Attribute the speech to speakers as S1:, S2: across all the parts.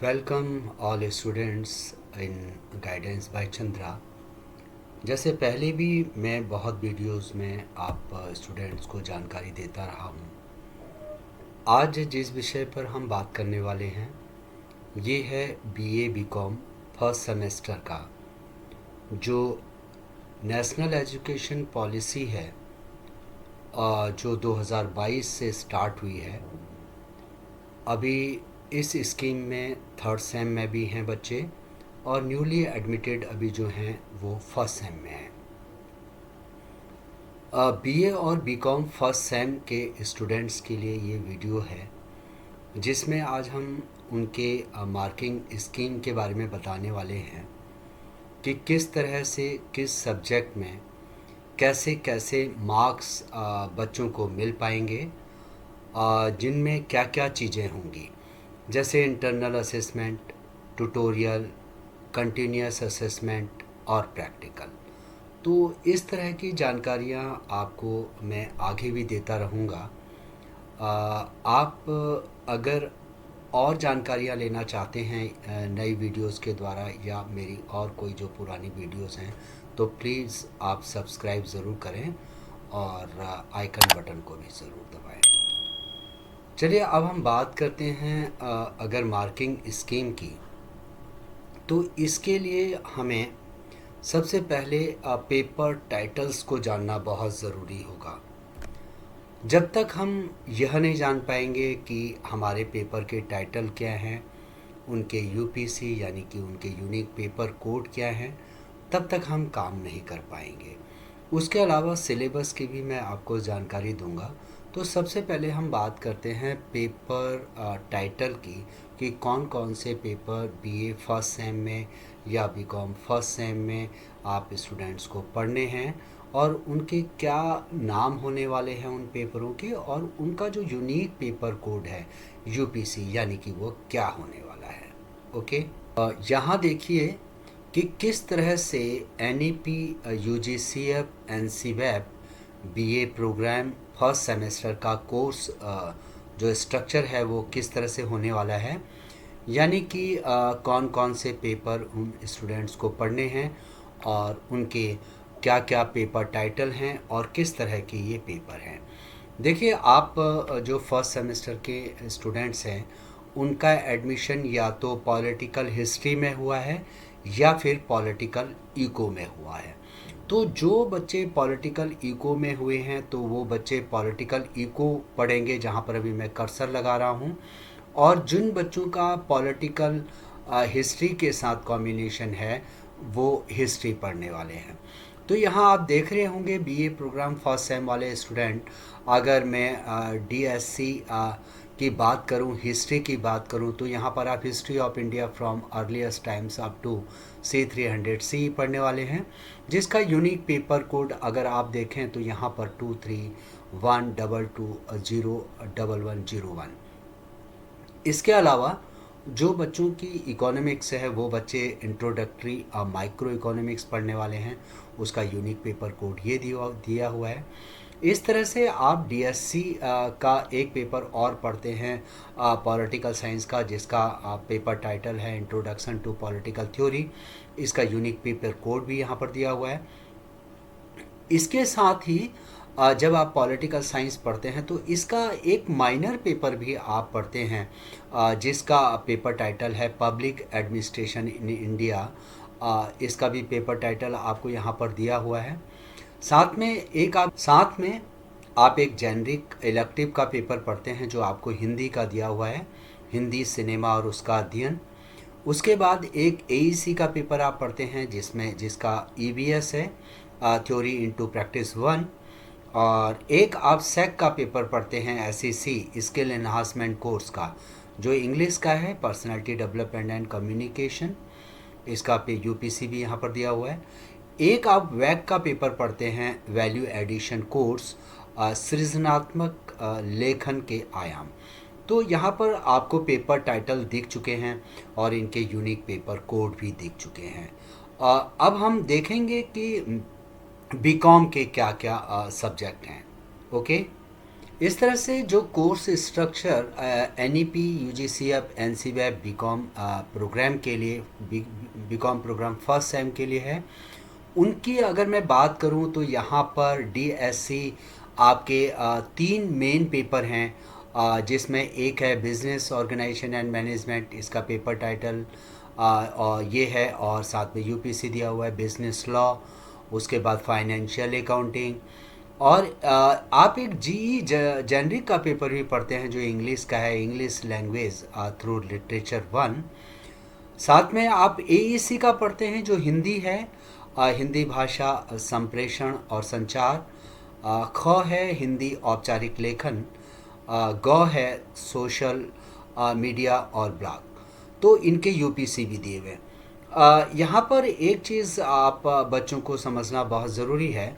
S1: Welcome all students in guidance bye Chandra. जैसे पहले भी मैं बहुत वीडियोस में आप स्टूडेंट्स को जानकारी देता रहा हूँ। आज जिस विषय पर हम बात करने वाले हैं ये है बीए बीकॉम फर्स्ट सेमेस्टर का जो नेशनल एजुकेशन पॉलिसी है जो 2022 से स्टार्ट हुई है। अभी इस स्कीम में थर्ड सेम में भी हैं बच्चे और न्यूली एडमिटेड अभी जो हैं वो फर्स्ट सेम में हैं। बीए और बीकॉम फर्स्ट सेम के स्टूडेंट्स के लिए ये वीडियो है जिसमें आज हम उनके मार्किंग स्कीम के बारे में बताने वाले हैं कि किस तरह से किस सब्जेक्ट में कैसे कैसे मार्क्स बच्चों को मिल पाएंगे, जिनमें क्या क्या चीज़ें होंगी, जैसे internal assessment, tutorial, continuous assessment और प्रैक्टिकल। तो इस तरह की जानकारियाँ आपको मैं आगे भी देता रहूँगा। आप अगर और जानकारियाँ लेना चाहते हैं नई वीडियोस के द्वारा या मेरी और कोई जो पुरानी वीडियोस हैं तो प्लीज़ आप सब्सक्राइब ज़रूर करें और आइकन बटन को भी ज़रूर दबाएं। चलिए अब हम बात करते हैं अगर मार्किंग स्कीम की, तो इसके लिए हमें सबसे पहले पेपर टाइटल्स को जानना बहुत ज़रूरी होगा। जब तक हम यह नहीं जान पाएंगे कि हमारे पेपर के टाइटल क्या हैं, उनके यूपीसी यानी कि उनके यूनिक पेपर कोड क्या हैं, तब तक हम काम नहीं कर पाएंगे। उसके अलावा सिलेबस की भी मैं आपको जानकारी दूंगा। तो सबसे पहले हम बात करते हैं पेपर टाइटल की कि कौन कौन से पेपर बीए फर्स्ट सेम में या बीकॉम फर्स्ट सेम में आप स्टूडेंट्स को पढ़ने हैं और उनके क्या नाम होने वाले हैं उन पेपरों के, और उनका जो यूनिक पेपर कोड है यूपीसी यानी कि वो क्या होने वाला है। ओके, यहाँ देखिए कि किस तरह से NEP, UGCF, NCWEB BA programme first semester का कोर्स जो स्ट्रक्चर है वो किस तरह से होने वाला है, यानी कि कौन कौन से पेपर उन स्टूडेंट्स को पढ़ने हैं और उनके क्या क्या पेपर टाइटल हैं और किस तरह के ये पेपर हैं। देखिए आप जो फर्स्ट सेमेस्टर के स्टूडेंट्स हैं उनका एडमिशन या तो पॉलिटिकल हिस्ट्री में हुआ है या फिर पॉलिटिकल इको में हुआ है। तो जो बच्चे पॉलिटिकल इको में हुए हैं तो वो बच्चे पॉलिटिकल इको पढ़ेंगे जहाँ पर अभी मैं कर्सर लगा रहा हूँ, और जिन बच्चों का पॉलिटिकल हिस्ट्री के साथ कॉम्बिनेशन है वो हिस्ट्री पढ़ने वाले हैं। तो यहाँ आप देख रहे होंगे बीए प्रोग्राम फर्स्ट सेम वाले स्टूडेंट, अगर मैं डीएससी की बात करूँ, हिस्ट्री की बात करूँ, तो यहाँ पर आप history of India from earliest times up to C300 पढ़ने वाले हैं, जिसका यूनिक पेपर कोड अगर आप देखें तो यहाँ पर 2312201101। इसके अलावा जो बच्चों की इकोनॉमिक्स है वो बच्चे इंट्रोडक्टरी माइक्रो इकोनॉमिक्स पढ़ने वाले हैं, उसका यूनिक पेपर कोड ये दिया हुआ है। इस तरह से आप डीएससी का एक पेपर और पढ़ते हैं पॉलिटिकल साइंस का, जिसका पेपर टाइटल है इंट्रोडक्शन टू पॉलिटिकल थ्योरी। इसका यूनिक पेपर कोड भी यहाँ पर दिया हुआ है। इसके साथ ही जब आप पॉलिटिकल साइंस पढ़ते हैं तो इसका एक माइनर पेपर भी आप पढ़ते हैं जिसका पेपर टाइटल है पब्लिक एडमिनिस्ट्रेशन इन इंडिया। इसका भी पेपर टाइटल आपको यहाँ पर दिया हुआ है। साथ में आप एक जेनरिक इलेक्टिव का पेपर पढ़ते हैं जो आपको हिंदी का दिया हुआ है, हिंदी सिनेमा और उसका अध्ययन। उसके बाद एक एईसी का पेपर आप पढ़ते हैं जिसका ईवीएस है, थ्योरी इनटू प्रैक्टिस 1। और एक आप सेक का पेपर पढ़ते हैं एसईसी स्किल एनहांसमेंट कोर्स का, जो इंग्लिश का है, पर्सनालिटी डेवलपमेंट एंड कम्युनिकेशन। इसका पे यूपीसी भी यहाँ पर दिया हुआ है। एक आप वैक का पेपर पढ़ते हैं वैल्यू एडिशन कोर्स, सृजनात्मक लेखन के आयाम। तो यहाँ पर आपको पेपर टाइटल दिख चुके हैं और इनके यूनिक पेपर कोड भी दिख चुके हैं। अब हम देखेंगे कि बीकॉम के क्या क्या सब्जेक्ट हैं। ओके, इस तरह से जो course structure NEP UGCF NCVEP BCom programme के लिए बीकॉम प्रोग्राम फर्स्ट सेम के लिए है, उनकी अगर मैं बात करूं तो यहाँ पर DSC आपके 3 मेन पेपर हैं, जिसमें एक है बिजनेस ऑर्गेनाइजेशन एंड मैनेजमेंट, इसका पेपर टाइटल और ये है, और साथ में UPC दिया हुआ है बिजनेस लॉ, उसके बाद फाइनेंशियल अकाउंटिंग, और आप एक GE जेनरिक का पेपर भी पढ़ते हैं जो इंग्लिश का है, इंग्लिश लैंग्वेज थ्रू लिटरेचर 1। साथ में आप AEC का पढ़ते हैं जो हिंदी है, हिंदी भाषा संप्रेषण और संचार, ख है हिंदी औपचारिक लेखन, ग है सोशल मीडिया और ब्लॉग। तो इनके UPC भी दिए हुए हैं। यहाँ पर एक चीज़ आप बच्चों को समझना बहुत ज़रूरी है,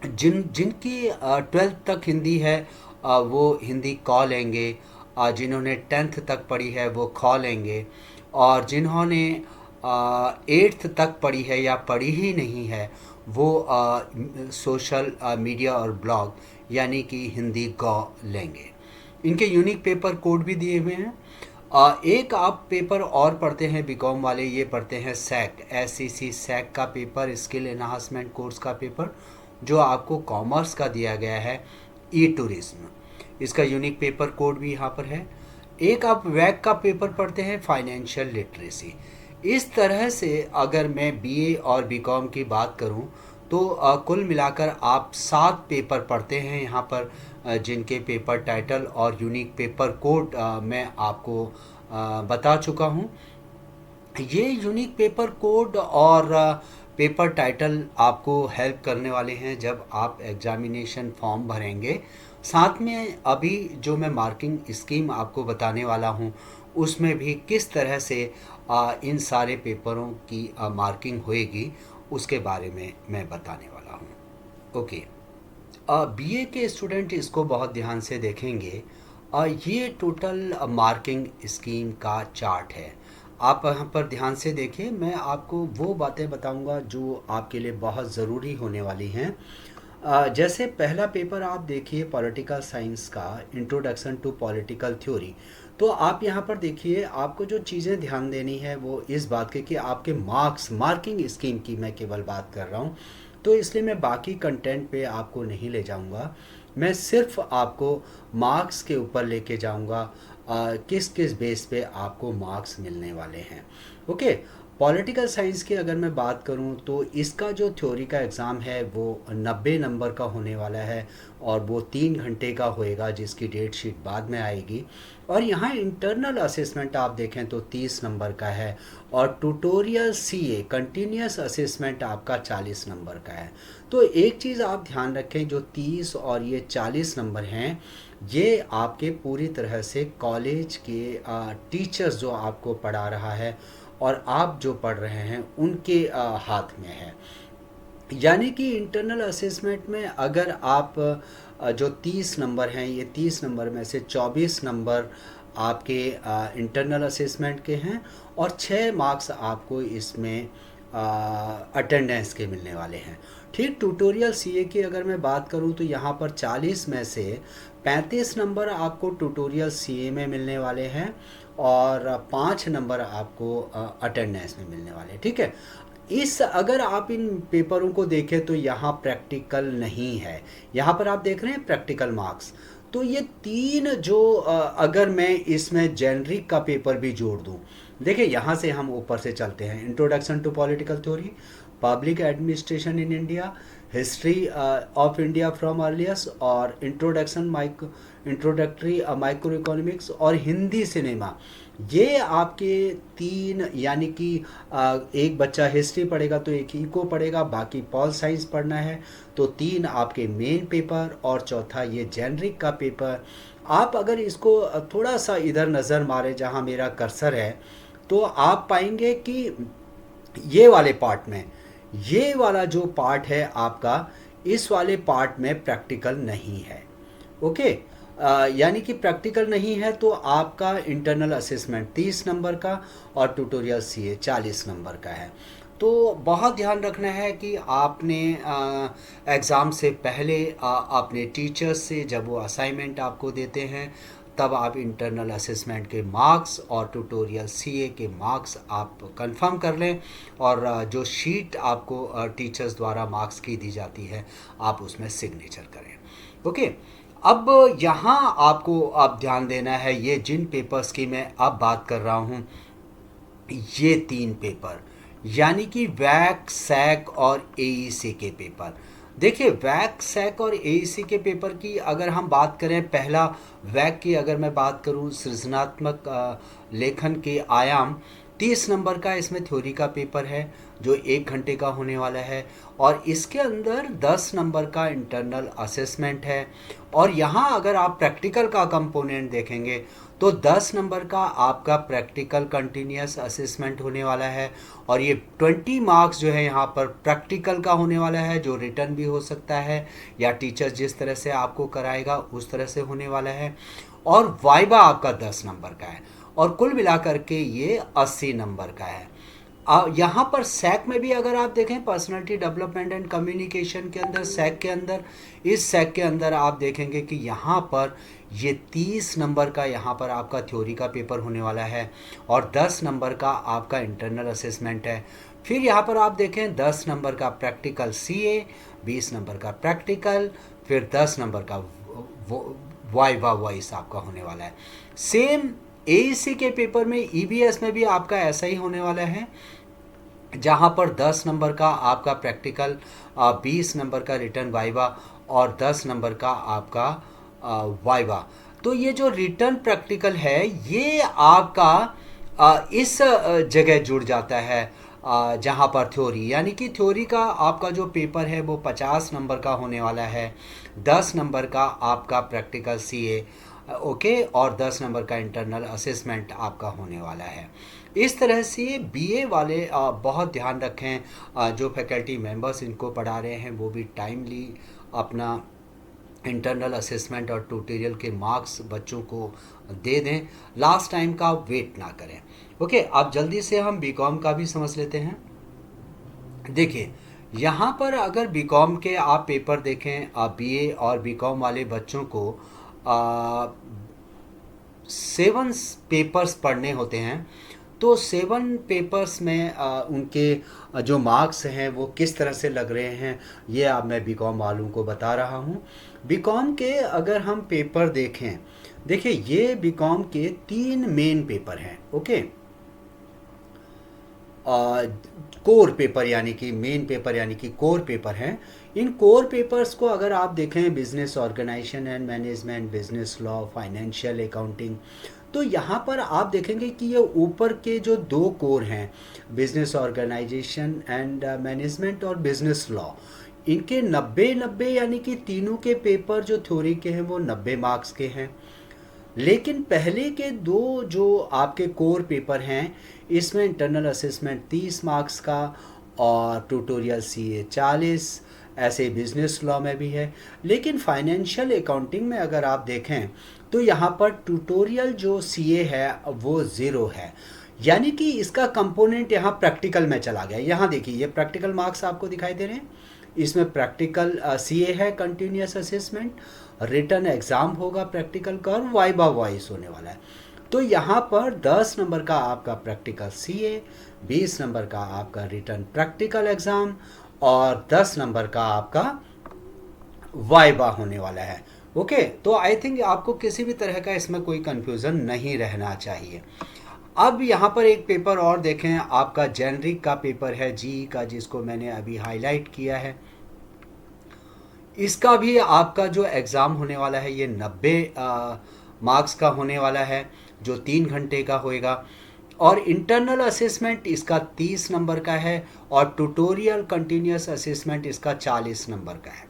S1: जिनकी 12th तक हिंदी है वो हिंदी क लेंगे, जिन्होंने 10th तक पढ़ी है वो ख लेंगे, और जिन्होंने 8th तक पढ़ी है या पढ़ी ही नहीं है वो सोशल मीडिया और ब्लॉग यानी कि हिंदी ग लेंगे। इनके यूनिक पेपर कोड भी दिए हुए हैं। एक आप पेपर और पढ़ते हैं बीकॉम वाले, ये पढ़ते हैं SEC SEC का पेपर, स्किल एनहांसमेंट कोर्स का पेपर, जो आपको कॉमर्स का दिया गया है, टूरिज्म। इसका यूनिक पेपर कोड भी यहाँ पर है। एक आप WAC का पेपर पढ़ते हैं, फाइनेंशियल लिटरेसी। इस तरह से अगर मैं BA और BCom की बात करूँ तो कुल मिलाकर आप 7 पेपर पढ़ते हैं यहाँ पर, जिनके पेपर टाइटल और यूनिक पेपर कोड मैं आपको बता चुका हूँ। ये यूनिक पेपर कोड और पेपर टाइटल आपको हेल्प करने वाले हैं जब आप एग्जामिनेशन फॉर्म भरेंगे। साथ में अभी जो मैं मार्किंग स्कीम आपको बताने वाला हूँ उसमें भी किस तरह से इन सारे पेपरों की मार्किंग होएगी उसके बारे में मैं बताने वाला हूँ। ओके, BA के स्टूडेंट इसको बहुत ध्यान से देखेंगे। ये टोटल मार्किंग स्कीम का चार्ट है। आप यहाँ पर ध्यान से देखिए, मैं आपको वो बातें बताऊंगा जो आपके लिए बहुत ज़रूरी होने वाली हैं। जैसे पहला पेपर आप देखिए पॉलिटिकल साइंस का, इंट्रोडक्शन टू पॉलिटिकल थ्योरी। तो आप यहाँ पर देखिए, आपको जो चीज़ें ध्यान देनी है वो इस बात की कि आपके मार्क्स, मार्किंग स्कीम की मैं केवल बात कर रहा हूँ, तो इसलिए मैं बाकी कंटेंट पे आपको नहीं ले जाऊँगा। मैं सिर्फ आपको मार्क्स के ऊपर लेके जाऊँगा, किस किस बेस पे आपको मार्क्स मिलने वाले हैं। ओके, पॉलिटिकल साइंस की अगर मैं बात करूं तो इसका जो थ्योरी का एग्ज़ाम है वो 90 नंबर का होने वाला है, और वो 3 घंटे का होएगा, जिसकी डेट शीट बाद में आएगी। और यहाँ इंटरनल असेसमेंट आप देखें तो 30 नंबर का है, और ट्यूटोरियल CA कंटिन्यूस असेसमेंट आपका 40 नंबर का है। तो एक चीज़ आप ध्यान रखें, जो 30 और ये 40 नंबर हैं, ये आपके पूरी तरह से कॉलेज के टीचर्स जो आपको पढ़ा रहा है और आप जो पढ़ रहे हैं उनके हाथ में है। यानी कि इंटरनल असेसमेंट में अगर आप जो 30 नंबर हैं, ये 30 नंबर में से 24 नंबर आपके इंटरनल असेसमेंट के हैं, और 6 मार्क्स आपको इसमें अटेंडेंस के मिलने वाले हैं। ठीक, ट्यूटोरियल CA की अगर मैं बात करूं तो यहाँ पर 40 में से 35 नंबर आपको ट्यूटोरियल CA में मिलने वाले हैं, और 5 नंबर आपको अटेंडेंस में मिलने वाले हैं। ठीक है, इस अगर आप इन पेपरों को देखें तो यहाँ प्रैक्टिकल नहीं है, यहाँ पर आप देख रहे हैं प्रैक्टिकल मार्क्स। तो ये 3 जो अगर मैं इसमें जेनरिक का पेपर भी जोड़ दूँ, देखिए यहाँ से हम ऊपर से चलते हैं, introduction to political theory, public administration in India, history of India from earliest, और इंट्रोडक्टरी माइक्रो इकोनॉमिक्स, और हिंदी सिनेमा। ये आपके 3, यानी कि एक बच्चा हिस्ट्री पढ़ेगा तो एक इको पढ़ेगा, बाकी पॉल साइंस पढ़ना है, तो 3 आपके मेन पेपर, और चौथा ये जेनरिक का पेपर। आप अगर इसको थोड़ा सा इधर नज़र मारे जहाँ मेरा कर्सर है, तो आप पाएंगे कि ये वाले पार्ट में, ये वाला जो पार्ट है आपका, इस वाले पार्ट में प्रैक्टिकल नहीं है। ओके, यानी कि प्रैक्टिकल नहीं है, तो आपका इंटरनल असेसमेंट 30 नंबर का और ट्यूटोरियल CA 40 नंबर का है। तो बहुत ध्यान रखना है कि आपने एग्ज़ाम से पहले अपने टीचर्स से जब वो असाइनमेंट आपको देते हैं, तब आप इंटरनल असेसमेंट के मार्क्स और ट्यूटोरियल सीए के मार्क्स आप कंफर्म कर लें, और जो शीट आपको टीचर्स द्वारा मार्क्स की दी जाती है आप उसमें सिग्नेचर करें। ओके, अब यहाँ आपको अब ध्यान देना है, ये जिन पेपर्स की मैं अब बात कर रहा हूँ, ये 3 पेपर यानी कि वैक, सैक और एईसी के पेपर। देखिए, वैक, सैक और एईसी के पेपर की अगर हम बात करें, पहला वैक की अगर मैं बात करूं, सृजनात्मक लेखन के आयाम, 30 नंबर का इसमें थ्योरी का पेपर है जो 1 घंटे का होने वाला है, और इसके अंदर 10 नंबर का इंटरनल असेसमेंट है। और यहाँ अगर आप प्रैक्टिकल का कंपोनेंट देखेंगे तो 10 नंबर का आपका प्रैक्टिकल कंटिन्यूस असेसमेंट होने वाला है, और ये 20 मार्क्स जो है यहाँ पर प्रैक्टिकल का होने वाला है, जो रिटर्न भी हो सकता है या टीचर जिस तरह से आपको कराएगा उस तरह से होने वाला है, और वाइवा आपका 10 नंबर का है, और कुल मिलाकर के ये 80 नंबर का है। यहाँ पर सैक में भी अगर आप देखें, पर्सनालिटी डेवलपमेंट एंड कम्युनिकेशन के अंदर, सैक के अंदर, इस सैक के अंदर आप देखेंगे कि यहाँ पर ये 30 नंबर का यहाँ पर आपका थ्योरी का पेपर होने वाला है, और 10 नंबर का आपका इंटरनल असेसमेंट है। फिर यहाँ पर आप देखें 10 नंबर का प्रैक्टिकल सीए, 20 नंबर का प्रैक्टिकल, फिर 10 नंबर का वाइवा वॉइस आपका होने वाला है। सेम एईसी के पेपर में, ईवीएस में भी आपका ऐसा ही होने वाला है, जहाँ पर 10 नंबर का आपका प्रैक्टिकल, 20 नंबर का रिटर्न वाइवा और 10 नंबर का आपका वाइवा। तो ये जो रिटर्न प्रैक्टिकल है ये आपका इस जगह जुड़ जाता है जहाँ पर थ्योरी, यानी कि थ्योरी का आपका जो पेपर है वो 50 नंबर का होने वाला है, 10 नंबर का आपका प्रैक्टिकल सीए, ओके, और 10 नंबर का इंटरनल असेसमेंट आपका होने वाला है। इस तरह से बीए वाले बहुत ध्यान रखें, जो फैकल्टी मेंबर्स इनको पढ़ा रहे हैं वो भी टाइमली अपना इंटरनल असेसमेंट और ट्यूटोरियल के मार्क्स बच्चों को दे दें, लास्ट टाइम का वेट ना करें। ओके, अब जल्दी से हम बीकॉम का भी समझ लेते हैं। देखिए, यहाँ पर अगर बीकॉम के आप पेपर देखें, बीए और बीकॉम वाले बच्चों को 7 पेपर्स पढ़ने होते हैं। तो 7 पेपर्स में उनके जो मार्क्स हैं वो किस तरह से लग रहे हैं, ये अब मैं बीकॉम वालों को बता रहा हूँ। बीकॉम के अगर हम पेपर देखें, देखिए ये बीकॉम के 3 मेन पेपर हैं, ओके। कोर पेपर यानी कि मेन पेपर यानी कि कोर पेपर हैं। इन कोर पेपर्स को अगर आप देखें, business organisation and management, business law, financial accounting, तो यहाँ पर आप देखेंगे कि ये ऊपर के जो 2 कोर हैं, बिजनेस ऑर्गेनाइजेशन एंड मैनेजमेंट और बिजनेस लॉ, इनके 90 यानी कि तीनों के पेपर जो थ्योरी के हैं वो 90 मार्क्स के हैं। लेकिन पहले के 2 जो आपके कोर पेपर हैं, इसमें इंटरनल असेसमेंट 30 मार्क्स का और ट्यूटोरियल सीए 40, ऐसे बिजनेस लॉ में भी है। लेकिन फाइनेंशियल अकाउंटिंग में अगर आप देखें तो यहाँ पर ट्यूटोरियल जो सीए है वो 0 है, यानी कि इसका कंपोनेंट यहाँ प्रैक्टिकल में चला गया। यहाँ देखिए ये प्रैक्टिकल मार्क्स आपको दिखाई दे रहे हैं, इसमें प्रैक्टिकल सीए है, कंटिन्यूस असेसमेंट, रिटर्न एग्ज़ाम होगा प्रैक्टिकल का, और वाइवा वॉइस होने वाला है। तो यहाँ पर 10 नंबर का आपका प्रैक्टिकल सीए, 20 नंबर का आपका रिटर्न प्रैक्टिकल एग्ज़ाम और 10 नंबर का आपका वाइवा होने वाला है, ओके। तो आई थिंक आपको किसी भी तरह का इसमें कोई कन्फ्यूज़न नहीं रहना चाहिए। अब यहाँ पर एक पेपर और देखें, आपका जेनरिक का पेपर है, जी का, जिसको मैंने अभी हाईलाइट किया है। इसका भी आपका जो एग्ज़ाम होने वाला है ये 90 मार्क्स का होने वाला है, जो 3 घंटे का होएगा, और इंटरनल असेसमेंट इसका 30 नंबर का है, और ट्यूटोरियल कंटिन्यूस असेसमेंट इसका 40 नंबर का है।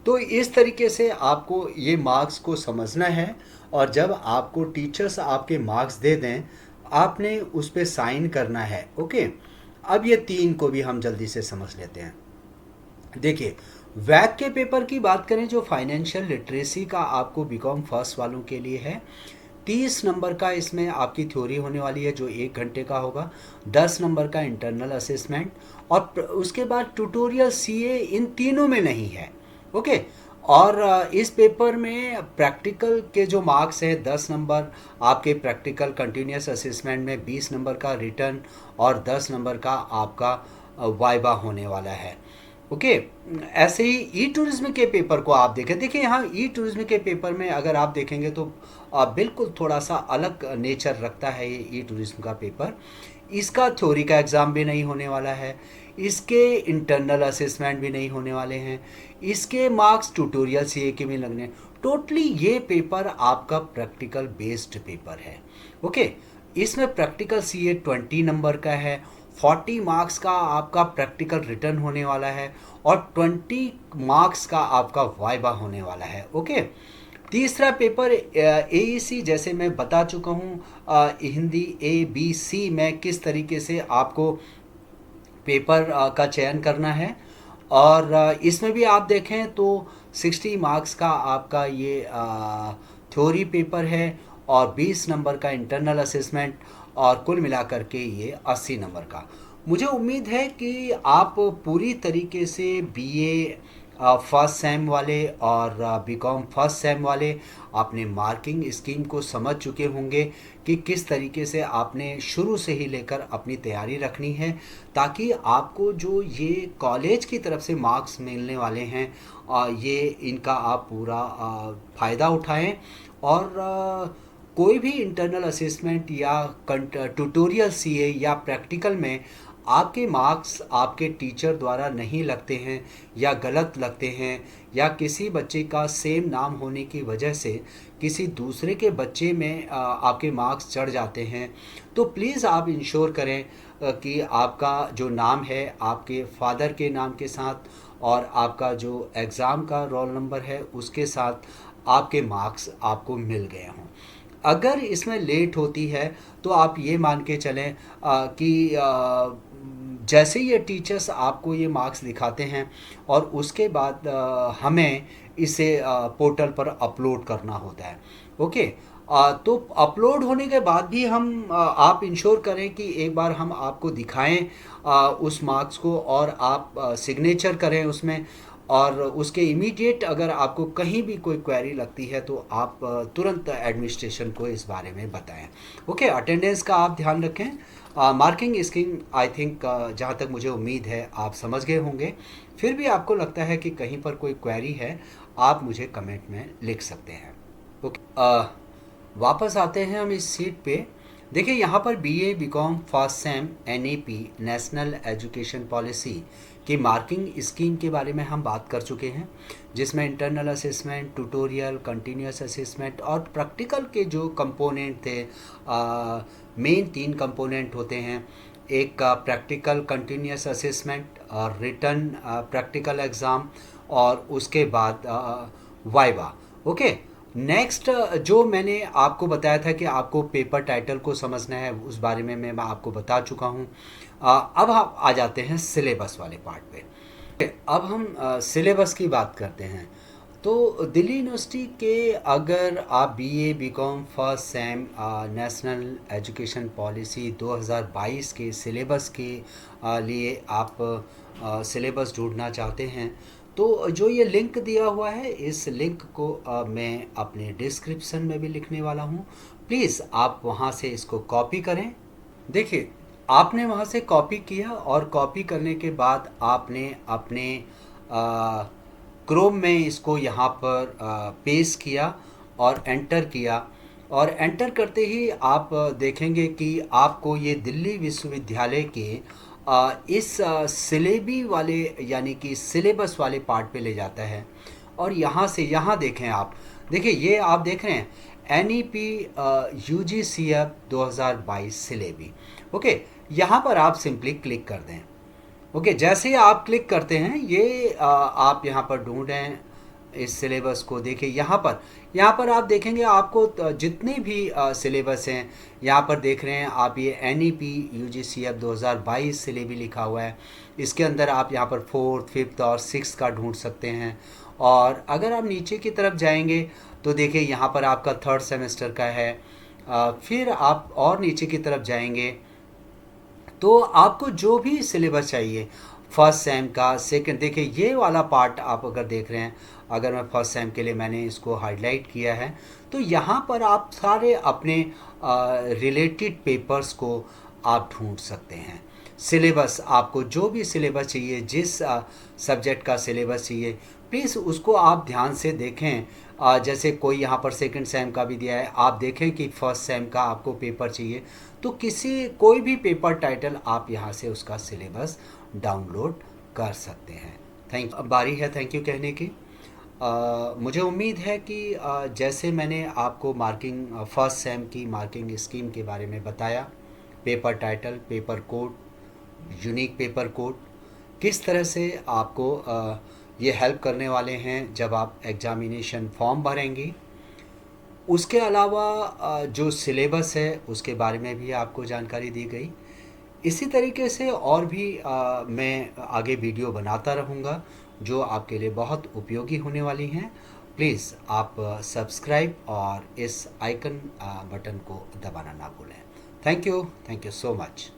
S1: तो इस तरीके से आपको ये मार्क्स को समझना है, और जब आपको टीचर्स आपके मार्क्स दे दें आपने उस पर साइन करना है, ओके। अब ये 3 को भी हम जल्दी से समझ लेते हैं। देखिए, वैक के पेपर की बात करें, जो फाइनेंशियल लिटरेसी का आपको बीकॉम फर्स्ट वालों के लिए है, 30 नंबर का इसमें आपकी थ्योरी होने वाली है जो 1 घंटे का होगा, 10 नंबर का इंटरनल असेसमेंट, और उसके बाद ट्यूटोरियल सीए इन तीनों में नहीं है। ओके। और इस पेपर में प्रैक्टिकल के जो मार्क्स है 10 नंबर आपके प्रैक्टिकल कंटिन्यूस असेसमेंट में, 20 नंबर का रिटर्न और 10 नंबर का आपका वाइवा होने वाला है। ओके। ऐसे ही ई टूरिज्म के पेपर को आप देखें, देखिए यहाँ ई टूरिज्म के पेपर में अगर आप देखेंगे तो बिल्कुल थोड़ा सा अलग नेचर रखता है ये ई टूरिज्म का पेपर। इसका थ्योरी का एग्ज़ाम भी नहीं होने वाला है, इसके इंटरनल असेसमेंट भी नहीं होने वाले हैं, इसके मार्क्स ट्यूटोरियल सीए के भी लगने। टोटली ये पेपर आपका प्रैक्टिकल बेस्ड पेपर है। ओके। इसमें प्रैक्टिकल सीए 20 नंबर का है, 40 मार्क्स का आपका प्रैक्टिकल रिटर्न होने वाला है और 20 मार्क्स का आपका वाइवा होने वाला है। ओके। तीसरा पेपर एईसी, जैसे मैं बता चुका हूँ हिंदी ABC में किस तरीके से आपको पेपर का चयन करना है। और इसमें भी आप देखें तो 60 मार्क्स का आपका ये थ्योरी पेपर है और 20 नंबर का इंटरनल असेसमेंट, और कुल मिलाकर के ये 80 नंबर का। मुझे उम्मीद है कि आप पूरी तरीके से बीए फर्स्ट सेम वाले और बीकॉम फर्स्ट सेम वाले आपने मार्किंग स्कीम को समझ चुके होंगे कि किस तरीके से आपने शुरू से ही लेकर अपनी तैयारी रखनी है, ताकि आपको जो ये कॉलेज की तरफ से मार्क्स मिलने वाले हैं ये इनका आप पूरा फ़ायदा उठाएं। और कोई भी इंटरनल असेसमेंट या ट्यूटोरियल सीए या प्रैक्टिकल में आपके मार्क्स आपके टीचर द्वारा नहीं लगते हैं या गलत लगते हैं, या किसी बच्चे का सेम नाम होने की वजह से किसी दूसरे के बच्चे में आपके मार्क्स चढ़ जाते हैं, तो प्लीज़ आप इंश्योर करें कि आपका जो नाम है आपके फादर के नाम के साथ और आपका जो एग्ज़ाम का रोल नंबर है उसके साथ आपके मार्क्स आपको मिल गए हों। अगर इसमें लेट होती है तो आप ये मान के चलें कि जैसे ये टीचर्स आपको ये मार्क्स दिखाते हैं और उसके बाद हमें इसे पोर्टल पर अपलोड करना होता है। ओके। तो अपलोड होने के बाद भी हम आप इंश्योर करें कि एक बार हम आपको दिखाएं उस मार्क्स को, और आप सिग्नेचर करें उसमें, और उसके इमीडिएट अगर आपको कहीं भी कोई क्वेरी लगती है तो आप तुरंत एडमिनिस्ट्रेशन को इस बारे में बताएं। ओके। अटेंडेंस का आप ध्यान रखें। मार्किंग स्कीम आई थिंक जहाँ तक मुझे उम्मीद है आप समझ गए होंगे। फिर भी आपको लगता है कि कहीं पर कोई क्वेरी है आप मुझे कमेंट में लिख सकते हैं। ओके। वापस आते हैं हम इस सीट पे। देखिए यहाँ पर BA BCom first sem NEP national education policy की मार्किंग स्कीम के बारे में हम बात कर चुके हैं, जिसमें internal assessment, tutorial, continuous assessment और प्रैक्टिकल के जो कंपोनेंट थे, मेन 3 कंपोनेंट होते हैं। एक का प्रैक्टिकल कंटिन्यूस असेसमेंट और रिटर्न प्रैक्टिकल एग्ज़ाम, और उसके बाद वाइवा। ओके। नेक्स्ट जो मैंने आपको बताया था कि आपको पेपर टाइटल को समझना है, उस बारे में मैं आपको बता चुका हूँ। अब हम आ जाते हैं सिलेबस वाले पार्ट पे। अब हम सिलेबस की बात करते हैं। तो दिल्ली यूनिवर्सिटी के अगर आप BA BCom first sem national education policy 2022 के सिलेबस के लिए आप सिलेबस ढूंढना चाहते हैं, तो जो ये लिंक दिया हुआ है इस लिंक को मैं अपने डिस्क्रिप्शन में भी लिखने वाला हूँ। प्लीज़ आप वहाँ से इसको कॉपी करें। देखिए आपने वहाँ से कॉपी किया और कॉपी करने के बाद आपने अपने क्रोम में इसको यहाँ पर पेस्ट किया और एंटर किया, और एंटर करते ही आप देखेंगे कि आपको ये दिल्ली विश्वविद्यालय के इस सिलेबी वाले यानी कि सिलेबस वाले पार्ट पे ले जाता है। और यहाँ से यहाँ देखें आप, देखिए ये आप देख रहे हैं NEP UGCF 2022 सिलेबी। ओके। यहाँ पर आप सिंपली क्लिक कर दें। ओके। जैसे ही आप क्लिक करते हैं ये आप यहाँ पर ढूंढें इस सिलेबस को। देखिए यहाँ पर आप देखेंगे आपको जितने भी सिलेबस हैं यहाँ पर देख रहे हैं आप, ये NEP UGCF 2022 सिलेबी लिखा हुआ है। इसके अंदर आप यहाँ पर 4th 5th और 6th का ढूंढ सकते हैं। और अगर आप नीचे की तरफ जाएंगे तो देखिए यहाँ पर आपका 3rd सेमेस्टर का है, फिर आप और नीचे की तरफ जाएंगे तो आपको जो भी सिलेबस चाहिए फर्स्ट सेम का सेकंड, देखिए ये वाला पार्ट आप अगर देख रहे हैं, अगर मैं फर्स्ट सेम के लिए मैंने इसको हाईलाइट किया है, तो यहाँ पर आप सारे अपने रिलेटेड पेपर्स को आप ढूंढ सकते हैं। सिलेबस, आपको जो भी सिलेबस चाहिए, जिस सब्जेक्ट का सिलेबस चाहिए, प्लीज़ उसको आप ध्यान से देखें। जैसे कोई यहाँ पर सेकंड सेम का भी दिया है, आप देखें कि फर्स्ट सेम का आपको पेपर चाहिए, तो कोई भी पेपर टाइटल आप यहाँ से उसका सिलेबस डाउनलोड कर सकते हैं। अब बारी है थैंक यू कहने की। मुझे उम्मीद है कि जैसे मैंने आपको मार्किंग फर्स्ट सेम की मार्किंग स्कीम के बारे में बताया, paper title, paper code, unique paper code, किस तरह से आपको ये हेल्प करने वाले हैं जब आप एग्जामिनेशन फॉर्म भरेंगे। उसके अलावा जो सिलेबस है उसके बारे में भी आपको जानकारी दी गई। इसी तरीके से और भी मैं आगे वीडियो बनाता रहूँगा जो आपके लिए बहुत उपयोगी होने वाली हैं। प्लीज़ आप सब्सक्राइब और इस आइकन बटन को दबाना ना भूलें। Thank you so much.